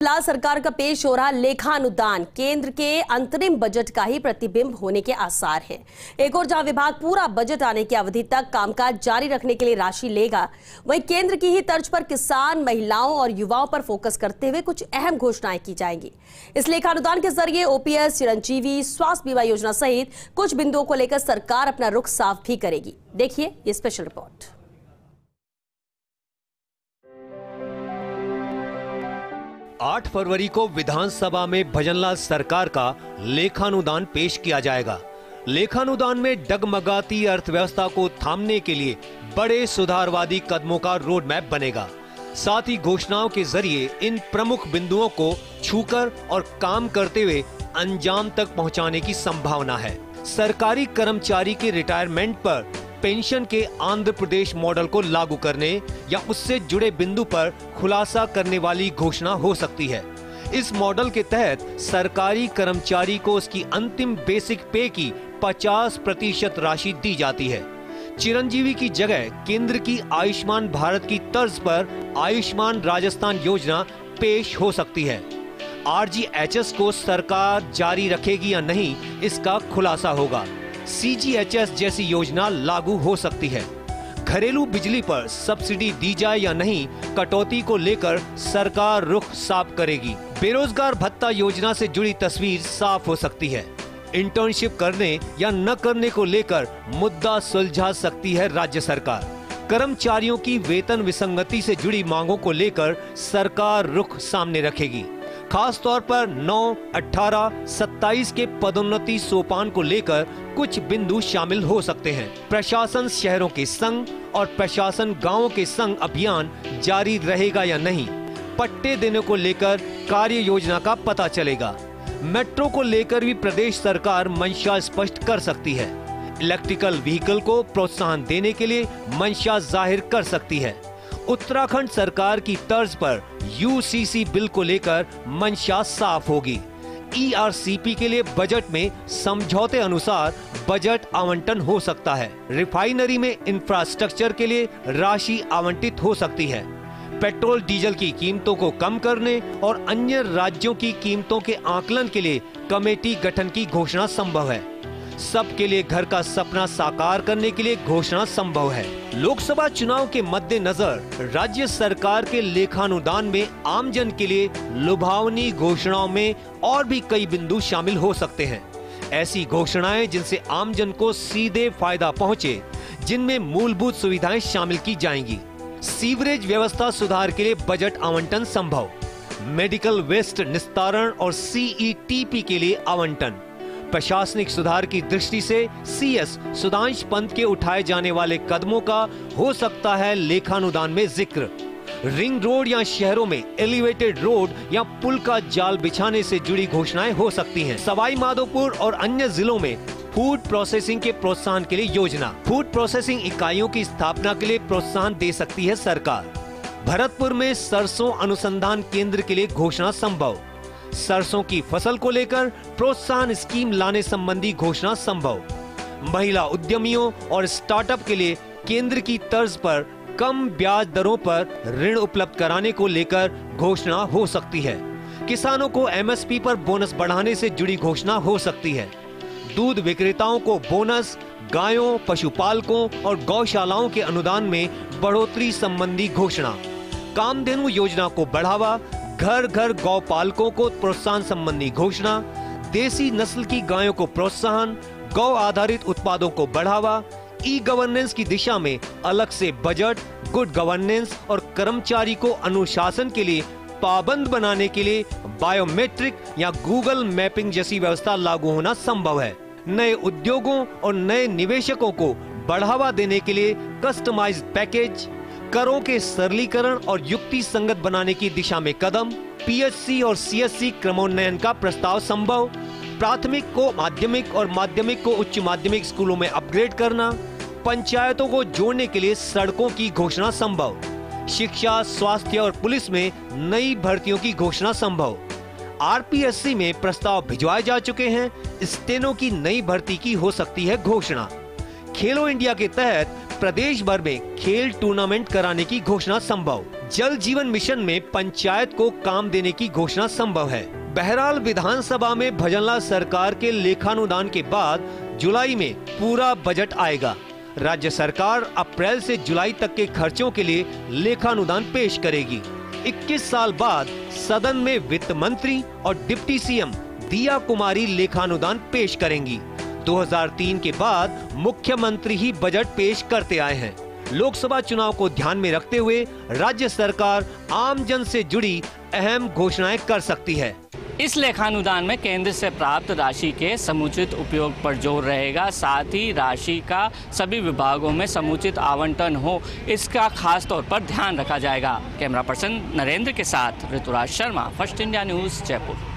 फिलहाल सरकार का पेश हो रहा लेखानुदान केंद्र के अंतरिम बजट का ही प्रतिबिंब होने के आसार हैं। एक और जहां विभाग पूरा बजट आने की अवधि तक कामकाज जारी रखने के लिए राशि लेगा, वहीं केंद्र की ही तर्ज पर किसान, महिलाओं और युवाओं पर फोकस करते हुए कुछ अहम घोषणाएं की जाएंगी। इस लेखानुदान के जरिए ओपीएस, चिरंजीवी, स्वास्थ्य बीमा योजना सहित कुछ बिंदुओं को लेकर सरकार अपना रुख साफ भी करेगी। देखिए ये स्पेशल रिपोर्ट। 8 फरवरी को विधानसभा में भजनलाल सरकार का लेखानुदान पेश किया जाएगा। लेखानुदान में डगमगाती अर्थव्यवस्था को थामने के लिए बड़े सुधारवादी कदमों का रोड मैप बनेगा। साथ ही घोषणाओं के जरिए इन प्रमुख बिंदुओं को छूकर और काम करते हुए अंजाम तक पहुंचाने की संभावना है। सरकारी कर्मचारी के रिटायरमेंट पर पेंशन के आंध्र प्रदेश मॉडल को लागू करने या उससे जुड़े बिंदु पर खुलासा करने वाली घोषणा हो सकती है। इस मॉडल के तहत सरकारी कर्मचारी को उसकी अंतिम बेसिक पे की 50% राशि दी जाती है। चिरंजीवी की जगह केंद्र की आयुष्मान भारत की तर्ज पर आयुष्मान राजस्थान योजना पेश हो सकती है। आरजीएचएस को सरकार जारी रखेगी या नहीं, इसका खुलासा होगा। सीजीएचएस जैसी योजना लागू हो सकती है। घरेलू बिजली पर सब्सिडी दी जाए या नहीं, कटौती को लेकर सरकार रुख साफ करेगी। बेरोजगार भत्ता योजना से जुड़ी तस्वीर साफ हो सकती है। इंटर्नशिप करने या न करने को लेकर मुद्दा सुलझा सकती है राज्य सरकार। कर्मचारियों की वेतन विसंगति से जुड़ी मांगों को लेकर सरकार रुख सामने रखेगी। खास तौर पर 9, 18, 27 के पदोन्नति सोपान को लेकर कुछ बिंदु शामिल हो सकते हैं। प्रशासन शहरों के संग और प्रशासन गांवों के संग अभियान जारी रहेगा या नहीं, पट्टे देने को लेकर कार्य योजना का पता चलेगा। मेट्रो को लेकर भी प्रदेश सरकार मंशा स्पष्ट कर सकती है। इलेक्ट्रिकल व्हीकल को प्रोत्साहन देने के लिए मंशा जाहिर कर सकती है। उत्तराखंड सरकार की तर्ज पर यूसीसी बिल को लेकर मंशा साफ होगी। ईआरसीपी के लिए बजट में समझौते अनुसार बजट आवंटन हो सकता है। रिफाइनरी में इंफ्रास्ट्रक्चर के लिए राशि आवंटित हो सकती है। पेट्रोल डीजल की कीमतों को कम करने और अन्य राज्यों की कीमतों के आकलन के लिए कमेटी गठन की घोषणा संभव है। सबके लिए घर का सपना साकार करने के लिए घोषणा संभव है। लोकसभा चुनाव के मद्देनजर राज्य सरकार के लेखानुदान में आमजन के लिए लुभावनी घोषणाओं में और भी कई बिंदु शामिल हो सकते हैं। ऐसी घोषणाएं जिनसे आमजन को सीधे फायदा पहुंचे, जिनमें मूलभूत सुविधाएं शामिल की जाएंगी। सीवरेज व्यवस्था सुधार के लिए बजट आवंटन संभव। मेडिकल वेस्ट निस्तारण और सीईटीपी के लिए आवंटन। प्रशासनिक सुधार की दृष्टि से सीएस सुधांश पंत के उठाए जाने वाले कदमों का हो सकता है लेखानुदान में जिक्र। रिंग रोड या शहरों में एलिवेटेड रोड या पुल का जाल बिछाने से जुड़ी घोषणाएं हो सकती हैं। सवाई माधोपुर और अन्य जिलों में फूड प्रोसेसिंग के प्रोत्साहन के लिए योजना। फूड प्रोसेसिंग इकाइयों की स्थापना के लिए प्रोत्साहन दे सकती है सरकार। भरतपुर में सरसों अनुसंधान केंद्र के लिए घोषणा संभव। सरसों की फसल को लेकर प्रोत्साहन स्कीम लाने संबंधी घोषणा संभव। महिला उद्यमियों और स्टार्टअप के लिए केंद्र की तर्ज पर कम ब्याज दरों पर ऋण उपलब्ध कराने को लेकर घोषणा हो सकती है। किसानों को एमएसपी पर बोनस बढ़ाने से जुड़ी घोषणा हो सकती है। दूध विक्रेताओं को बोनस, गायों, पशुपालकों और गौशालाओं के अनुदान में बढ़ोतरी संबंधी घोषणा। कामधेनु योजना को बढ़ावा, घर घर गौ पालकों को प्रोत्साहन संबंधी घोषणा। देसी नस्ल की गायों को प्रोत्साहन, गौ आधारित उत्पादों को बढ़ावा। ई गवर्नेंस की दिशा में अलग से बजट, गुड गवर्नेंस और कर्मचारी को अनुशासन के लिए पाबंद बनाने के लिए बायोमेट्रिक या गूगल मैपिंग जैसी व्यवस्था लागू होना संभव है। नए उद्योगों और नए निवेशकों को बढ़ावा देने के लिए कस्टमाइज्ड पैकेज। करों के सरलीकरण और युक्ति संगत बनाने की दिशा में कदम। पीएचसी और सीएससी क्रमोन्नयन का प्रस्ताव संभव। प्राथमिक को माध्यमिक और माध्यमिक को उच्च माध्यमिक स्कूलों में अपग्रेड करना। पंचायतों को जोड़ने के लिए सड़कों की घोषणा संभव। शिक्षा, स्वास्थ्य और पुलिस में नई भर्तियों की घोषणा संभव। आरपीएससी में प्रस्ताव भिजवाए जा चुके हैं। स्टेनो की नई भर्ती की हो सकती है घोषणा। खेलो इंडिया के तहत प्रदेश भर में खेल टूर्नामेंट कराने की घोषणा संभव। जल जीवन मिशन में पंचायत को काम देने की घोषणा संभव है। बहरहाल विधानसभा में भजनलाल सरकार के लेखानुदान के बाद जुलाई में पूरा बजट आएगा। राज्य सरकार अप्रैल से जुलाई तक के खर्चों के लिए लेखानुदान पेश करेगी। 21 साल बाद सदन में वित्त मंत्री और डिप्टी सीएम दिया कुमारी लेखानुदान पेश करेंगी। 2003 के बाद मुख्यमंत्री ही बजट पेश करते आए हैं। लोकसभा चुनाव को ध्यान में रखते हुए राज्य सरकार आमजन से जुड़ी अहम घोषणाएं कर सकती है। इस लेखानुदान में केंद्र से प्राप्त राशि के समुचित उपयोग पर जोर रहेगा। साथ ही राशि का सभी विभागों में समुचित आवंटन हो, इसका खास तौर पर ध्यान रखा जाएगा। कैमरा पर्सन नरेंद्र के साथ Rituraj Sharma, first India news, Jaipur.